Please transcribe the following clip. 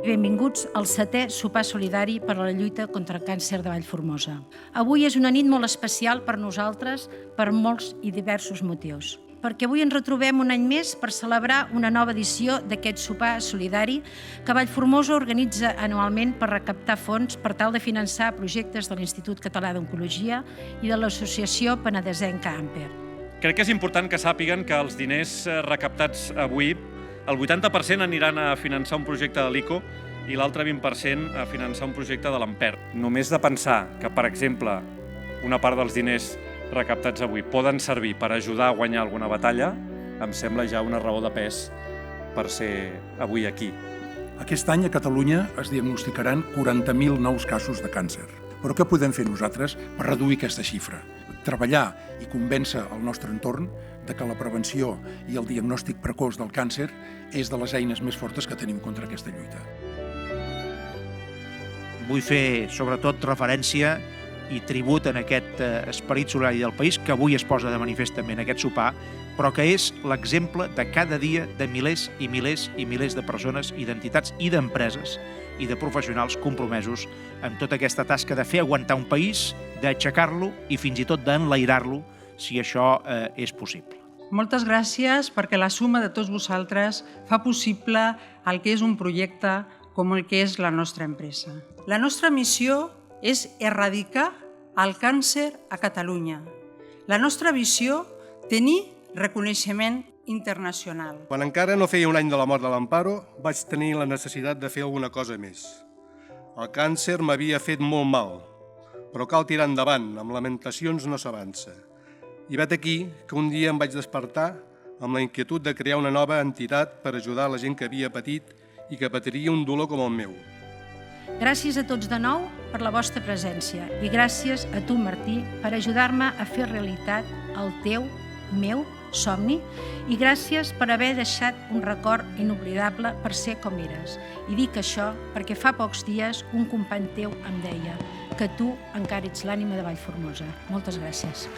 Benvinguts al 7è sopar solidari per a la lluita contra el càncer de Vallformosa. Avui és una nit molt especial per nosaltres per molts i diversos motius. Perquè avui ens retrobem un any més per celebrar una nova edició d'aquest sopar solidari que Vallformosa organitza anualment per recaptar fons per tal de finançar projectes de l'Institut Català d'Oncologia i de l'Associació Penedesenca Amper. Crec que és important que sàpiguen que els diners recaptats avui, el 80% aniran a finançar un projecte de l'ICO i l'altre 20% a finançar un projecte de l'Amper. Només de pensar que, per exemple, una part dels diners recaptats avui poden servir per ajudar a guanyar alguna batalla, em sembla ja una raó de pes per ser avui aquí. Aquest any a Catalunya es diagnosticaran 40.000 nous casos de càncer. Però què podem fer nosaltres per reduir aquesta xifra? Treballar i convèncer el nostre entorn de que la prevenció i el diagnòstic precoç del càncer és de les eines més fortes que tenim contra aquesta lluita. Vull fer, sobretot, referència i tribut en aquest esperit solidari del país que avui es posa de manifest també en aquest sopar, però que és l'exemple de cada dia de milers i milers i milers de persones i d'entitats i d'empreses i de professionals compromesos amb tota aquesta tasca de fer aguantar un país, d'aixecar-lo i fins i tot d'enlairar-lo, si això és possible. Moltes gràcies perquè la suma de tots vosaltres fa possible el que és un projecte com el que és la nostra empresa. La nostra missió és erradicar el càncer a Catalunya. La nostra visió, tenir reconeixement internacional. Quan encara no feia un any de la mort de l'Amparo, vaig tenir la necessitat de fer alguna cosa més. El càncer m'havia fet molt mal, però cal tirar endavant, amb lamentacions no s'avança. I vet aquí que un dia em vaig despertar amb la inquietud de crear una nova entitat per ajudar la gent que havia patit i que patiria un dolor com el meu. Gràcies a tots de nou per la vostra presència i gràcies a tu, Martí, per ajudar-me a fer realitat el teu, meu, somni i gràcies per haver deixat un record inoblidable per ser com eres. I dic això perquè fa pocs dies un company teu em deia que tu encara ets l'ànima de Vallformosa. Moltes gràcies.